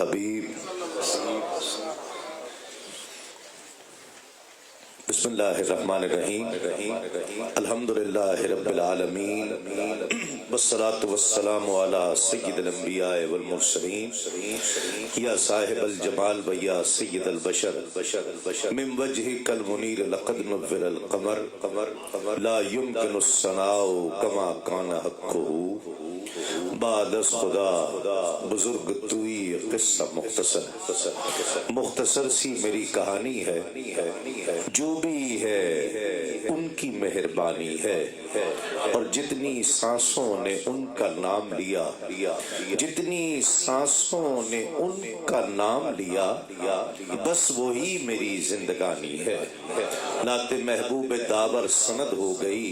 حبیب بسم اللہ الرحمن الرحیم الحمدللہ رب العالمین والصلاة والسلام علی سید الانبیاء والمرسلین یا صاحب الجمال و یا سید البشر من وجہک المنیر لقد نور القمر لا یمکن الثناء کما کان حقہ بعد از خدا بزرگ توئی قصہ مختصر سی میری کہانی ہے، جو بھی ہے ان کی مہربانی ہے، اور جتنی سانسوں نے ان کا نام لیا، جتنی سانسوں نے ان کا نام لیا، بس وہی میری زندگانی ہے۔ نعت محبوب داور سند ہو گئی،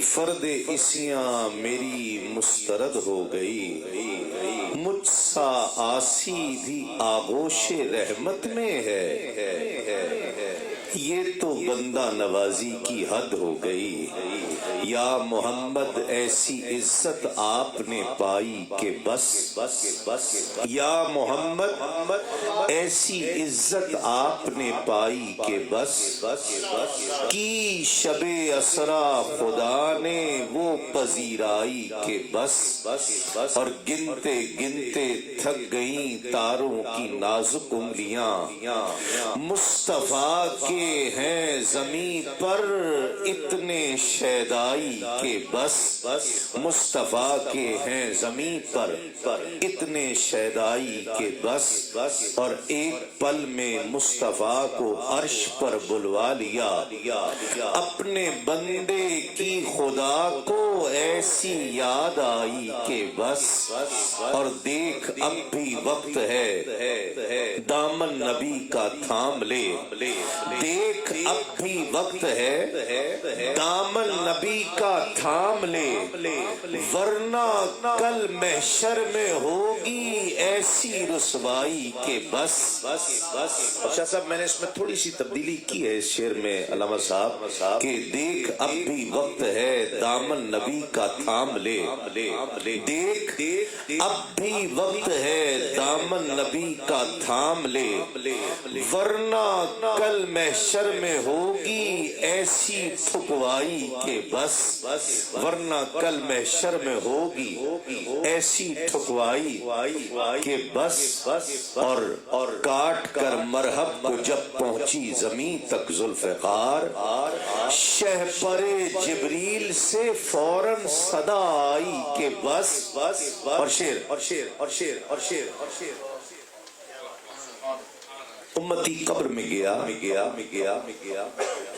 فرد اسیاں میری مسترد ہو گئی، مجھ سا آسی بھی آغوش رحمت میں ہے، یہ تو بندہ نوازی کی حد ہو گئی۔ یا محمد ایسی عزت آپ نے پائی کہ بس، یا محمد ایسی عزت آپ نے پائی کہ بس، کی شب اسرا خدا نے وہ پذیرائی کہ بس، اور گنتے گنتے تھک گئیں تاروں کی نازک انگلیاں، مصطفیٰ کے ہیں زمین پر اتنے شیدائی کہ بس، مصطفیٰ کے ہیں زمین پر اتنے شیدائی کہ بس، اور ایک پل میں مصطفیٰ کو عرش پر بلوا لیا، اپنے بندے کی خدا کو ایسی یاد آئی کہ بس، اور دیکھ اب بھی وقت ہے دامن نبی کا تھام لے، دیکھ اب بھی وقت ہے دامن نبی کا تھام لے، ورنہ کل محشر میں ہوگی ایسی رسوائی کہ بس۔ شاہ صاحب میں نے اس میں تھوڑی سی تبدیلی کی ہے اس شعر میں علامہ صاحب کہ دیکھ اب بھی وقت ہے دامن نبی کا تھام لے، دیکھ اب بھی وقت ہے دامن نبی کا تھام لے، ورنہ کل محشر میں ہوگی ایسی تھکوائی کہ بس، ورنہ کل محشر میں ہوگی ایسی تھکوائی کہ بس، اور کاٹ کر مرحب کو جب پہنچی زمین تک ذوالفقار، شہ پر جبریل سے فوراً صدا آئی کہ بس، اور شیر امتی قبر میں گیا،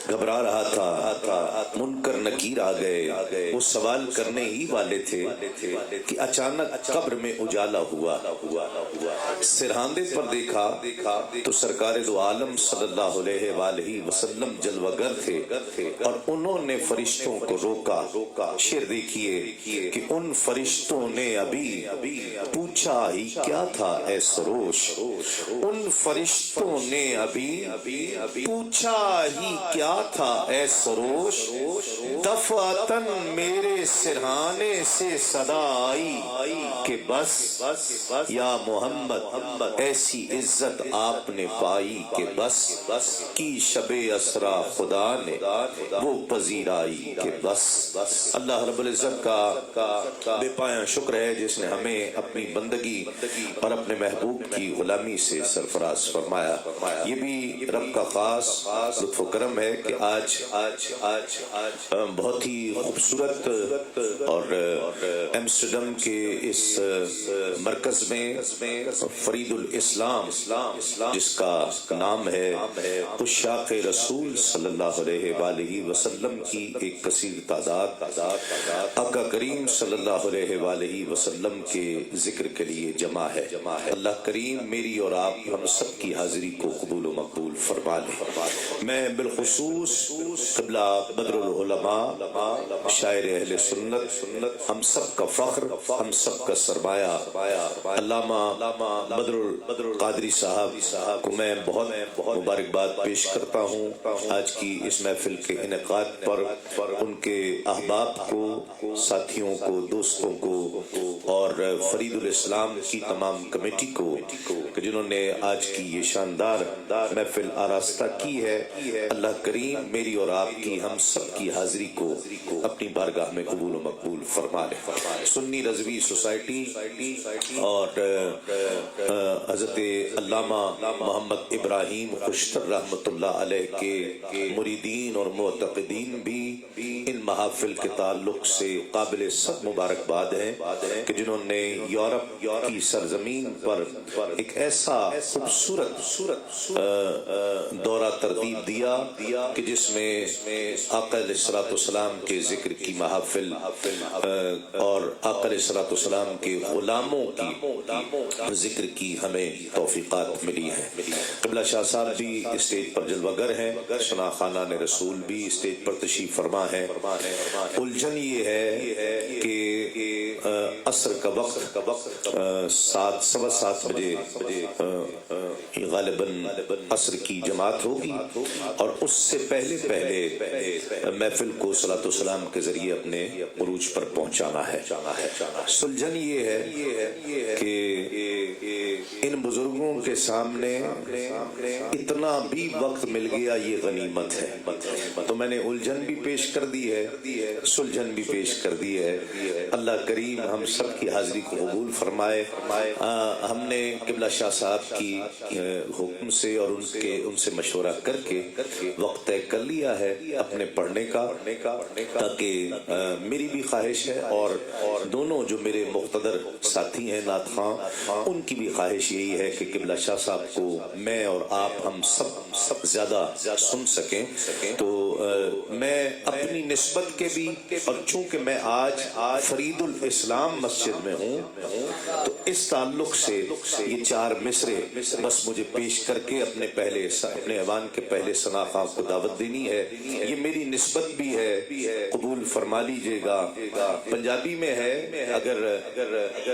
گھبرا رہا تھا، منکر نکیر آ گئے، وہ سوال کرنے ہی والے تھے کہ اچانک قبر میں اجالا ہوا، سرہاندے پر دیکھا تو سرکار دو عالم صلی اللہ علیہ وآلہ وسلم جلوہ گر تھے، اور انہوں نے فرشتوں کو روکا۔ شعر دیکھیے کہ ان فرشتوں نے ابھی پوچھا ہی کیا تھا اے سروش، ان فرشتوں نے ابھی پوچھا ہی کیا تھا اے سروش، دفعتاً میرے سرہانے سے صدا آئی کہ بس، یا محمد ایسی عزت آپ نے پائی کہ بس، کی شب اسرا خدا نے وہ پذیرائی کہ بس۔ اللہ رب العزت کا بے پایاں شکر ہے جس نے ہمیں اپنی بندگی اور اپنے محبوب کی غلامی سے سرفراز فرمایا۔ یہ بھی رب کا خاص لطف و کرم ہے کہ آج بہت ہی خوبصورت اور ایمسٹرڈم کے اس مرکز میں فرید الاسلام جس کا نام ہے عشاق رسول صلی اللہ علیہ وآلہ وسلم کی ایک کثیر تعداد آقا کریم صلی اللہ علیہ وآلہ وسلم کے ذکر کے لیے جمع ہے۔ اللہ کریم میری اور آپ ہم سب کی حاضری کو قبول و مقبول فرما لے۔ میں بالخصوص بالخصوص قبلہ بدر العلماء، شاعر اہل سنت، ہم سب کا فخر، ہم سب کا سرمایہ علامہ بدر القادری صاحب کو میں بہت مبارکباد پیش کرتا ہوں آج کی اس محفل کے انعقاد پر۔ ان کے احباب کو، ساتھیوں کو، دوستوں کو اور فرید الاسلام کی تمام کمیٹی کو کہ جنہوں نے آج کی یہ شاندار محفل آراستہ کی ہے، اللہ کریم میری اور آپ کی، ہم سب کی حاضری کو اپنی بارگاہ میں قبول و مقبول فرما لے۔ سنی رضوی سوسائٹی اور حضرت علامہ محمد ابراہیم خوشتر رحمۃ اللہ علیہ کے مریدین اور معتقدین بھی ان محافل کے تعلق سے قابل سب مبارکباد ہیں کہ جنہوں نے یورپ کی سرزمین پر ایک ایسا خوبصورت دورہ ترتیب دیا کہ جس میں آقا علیہ الصلوۃ والسلام کے ذکر کی محافل اور آقا علیہ الصلوۃ والسلام کے غلاموں کی ذکر کی ہمیں توفیقات ملی ہیں۔ قبلہ شاہ صاحب بھی اسٹیج پر جلوہ گر ہیں، ثنا خانان رسول بھی اسٹیج پر تشریف فرما ہے۔ الجھن یہ ہے کہ عصر کا وقت 7 سوا 7 بجے غالباً عصر کی جماعت ہوگی اور اس سے پہلے محفل کو صلاۃ والسلام کے ذریعے اپنے عروج پر پہنچانا ہے۔ سلجھن یہ ہے کہ ان بزرگوں کے سامنے اتنا بھی وقت مل گیا، یہ غنیمت ہے، تو میں نے الجھن بھی پیش کر دی ہے، سلجھن بھی پیش کر دی ہے۔ اللہ کریم ہم سب کی حاضری کو قبول فرمائے۔ ہم نے قبلہ شاہ صاحب کی حکم سے اور ان سے مشورہ کر کے وقت طے کر لیا ہے اپنے پڑھنے کا، تاکہ میری بھی خواہش ہے اور دونوں جو میرے مقتدر ساتھی ہیں نعت خواں، ان کی بھی خواہش یہی ہے کہ قبلہ شاہ صاحب کو میں اور آپ ہم سب زیادہ سن سکیں۔ تو میں اپنی نسبت کے بھی، اور چونکہ میں آج فرید الاسلام مسجد میں ہوں تو اس تعلق سے یہ 4 مصرے بس مجھے پیش کر کے اپنے ایوان کے پہلے ثنا خواں کو دعوت دینی ہے۔ یہ میری نسبت بھی ہے، قبول فرما لیجئے گا۔ پنجابی میں ہے، اگر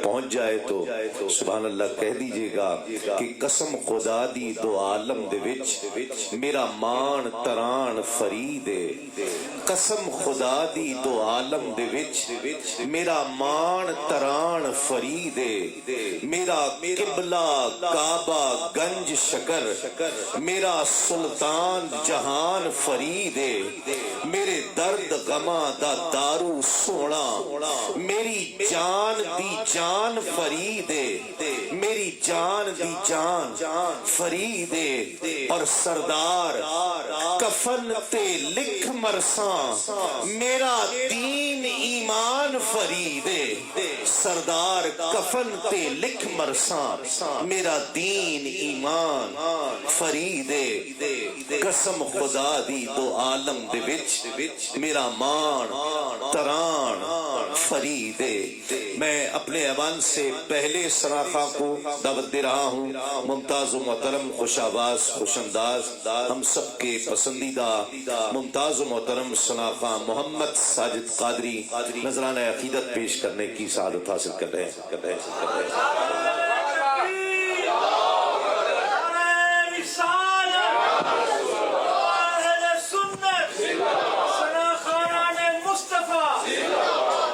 پہنچ جائے تو سبحان اللہ کہہ دیجئے گا کہ قسم خدا دی دو عالم دے وچ میرا مان تران فریدے، قسم خدا دی دو عالم دے وچ میرا مان تران فریدے، میرا قبلہ کعبہ گنج شکر، میرا سلطان جہان فریدے، میرے درد غماں دا دارو سونا، میری جان دی جان فریدے، میری جان دی جان فریدے، اور سردار کفن تے لکھ مرساں میرا دین ایمان فریدے، سردار کفن تے لکھ مرساں میرا دین ایمان فریدے، قسم خدا دی دو عالم دے وچ میرا مان تران فریدے۔ میں اپنے ایوان سے پہلے ثنا خواں کو دعوت دے رہا ہوں، ممتاز و محترم، خوش آواز، خوش انداز، ہم سب کے پسندیدہ ممتاز و محترم ثنا خواں محمد ساجد قادری نذرانہ عقیدت پیش کرنے کی سعادت حاصل کر رہے ہیں۔